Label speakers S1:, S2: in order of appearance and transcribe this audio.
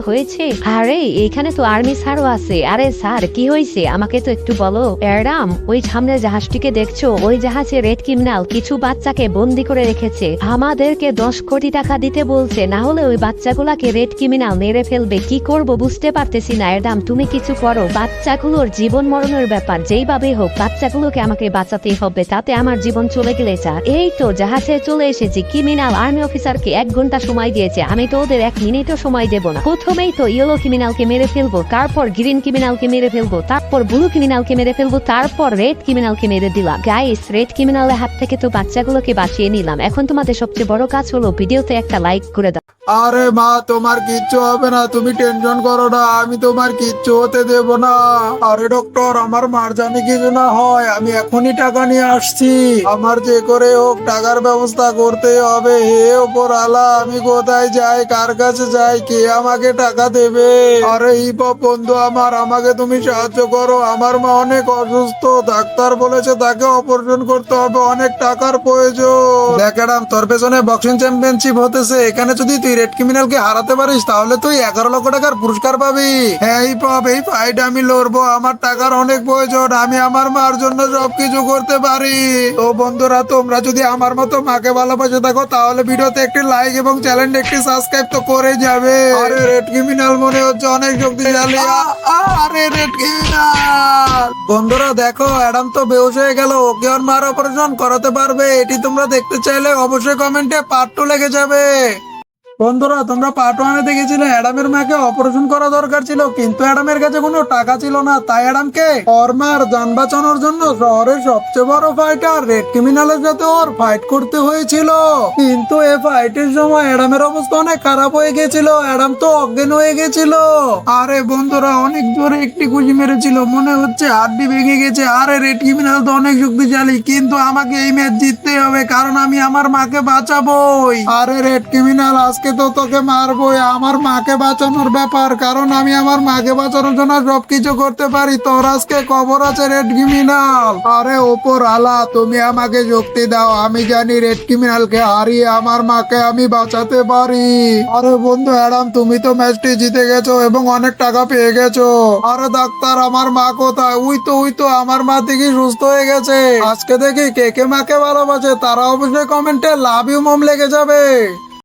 S1: হয়েছে? আরে এখানে তো আর্মি স্যারও আছে। আরে স্যার কি হয়েছে আমাকে তো একটু বলো। ম্যাডাম ওই সামনে জাহাজটিকে দেখছো? ওই জাহাজে রেড ক্রিমিনাল কিছু বাচ্চাকে বন্দি করে রেখেছে। আমাদেরকে 10 কোটি টাকা দিতে বলছে, না হলে ওই বাচ্চাগুলাকে রেড ক্রিমিনাল মেরে ফেলবে। কি করব বুঝতে পারতেছি না। ম্যাডাম তুমি কিছু করো, বাচ্চাগুলোর জীবন মরণের ব্যাপার, যেইভাবে হোক বাচ্চাগুলোকে আমাকে বাঁচাতেই হবে, তাতে আমার জীবন চলে গেলে যা। এই তো জাহাজে চলে এসেছি। ক্রিমিনাল আর্মি অফিসারকে 1 ঘন্টা সময় দিয়েছে, আমি তো ওদের 1 মিনিটও সময় দেব না। প্রথমেই তো ইয়েলো ক্রিমিনালকে মেরে ফেলবো, তারপর গ্রিন ক্রিমিনালকে মেরে ফেলবো, তারপর ব্লু ক্রিমিনালকে মেরে ফেলবো, তারপর রেড ক্রিমিনালকে মেরে দিলাম। গাইস রেড ক্রিমিনালের হাত থেকে তো বাচ্চাগুলোকে বাঁচিয়ে নিলাম। এখন তোমাদের সবচেয়ে বড় কাজ হলো ভিডিওতে একটা লাইক করে দাও।
S2: আরে মা, তোমার কিচ্ছু হবে না, তুমি টেনশন করো না, আমি তোমার কিচ্ছু হতে দেব না। আরে ডক্টর, আমার মার জানি কিছু না হয়, আমি এখনই টাকা নিয়ে আসছি। আমার যে করে হোক টাকার ব্যবস্থা করতে হবে। হে ওপর আলা, আমি কোথায় যাই, কার কাছে যাই, কে আমাকে টাকা দেবে? আরে হিপ হপ বন্ধু আমার, আমাকে তুমি সাহায্য করো। আমার মা অনেক অসুস্থ, ডাক্তার বলেছে তাকে অপারেশন করতে হবে, অনেক টাকার প্রয়োজন। দেখ ম্যাডাম, তোর পেছনে বক্সিং চ্যাম্পিয়নশিপ হতেছে, এখানে যদি তুই রেড ক্রিমিনালকে হারাতে পারিস তাহলে তুই 11 লক্ষ টাকার পুরস্কার পাবি। হ্যাঁ হিপ হপ, এই ফাইট আমি লড়বো, আমার টাকার অনেক প্রয়োজন, আমি আমার মার জন্য সবকিছু করতে পারি। তো বন্ধুরা, তোমরা যদি আমার মতো মাকে ভালোবাসে থাকো তাহলে ভিডিওতে একটি লাইক এবং চ্যানেলটি একটি সাবস্ক্রাইব তো করে যাবে। আরে রেড ক্রিমিনাল মনে হচ্ছে অনেক শক্তিশালী। আরে রেড ক্রিমিনাল বন্ধুরা দেখো, অ্যাডাম তো বেহুশ হয়ে গেল, ওকে ওর মার অপারেশন করাতে পারবে? এটি তোমরা দেখতে চাইলে অবশ্যই কমেন্টে পার্ট 2 লেগে যাবে। বন্ধুরা তোমরা পার্ট 1-এ দেখেছিলে অ্যাডামের মাকে অপারেশন করা দরকার ছিল, কিন্তু অ্যাডামের কাছে কোনো টাকা ছিল না, তাই অ্যাডামকে ওর মার যান বাঁচানোর জন্য শহরের সবচেয়ে বড় ফাইটার রেড ক্রিমিনালের সাথে ওর ফাইট করতে হয়েছিল। কিন্তু এই ফাইটের সময় অ্যাডামের অবস্থা অনেক খারাপ হয়ে গেছিল, অ্যাডাম তো অজ্ঞান হয়ে গেছিল। আরে বন্ধুরা, অনেক জোরে একটি গুলি মেরেছিল, মনে হচ্ছে হাড্ডি ভেঙে গেছে। আরে রেড ক্রিমিনাল তো অনেক শক্তিশালী, কিন্তু আমাকে এই ম্যাচ জিততে হবে, কারণ আমি আমার মাকে বাঁচাবোই। আরে রেড ক্রিমিনাল, আজকে তো তোকে মারবোই, আমার মাকে বাঁচানোর ব্যাপার, কারণ আমি আমার মাকে বাঁচানোর জন্য সবকিছু করতে পারি। তোর আজকে খবর আছে রেড ক্রিমিনাল। আরে ওপর আলা, তুমি আমাকে শক্তি দাও, আমি জানি রেড ক্রিমিনালকে হারিয়ে আমার মাকে আমি বাঁচাতে পারি। আরে বন্ধু অ্যাডাম, তুমি তো ম্যাচটি জিতে গেছো এবং অনেক টাকা পেয়ে গেছো। আরে ডাক্তার, আমার মা কোথায়? উই তো আমার মা দেখি সুস্থ হয়ে গেছে। আজকে দেখি কে কে মাকে ভালোবাসে, তারা অবশ্যই কমেন্টে লাভ ইউ মম লেগে যাবে।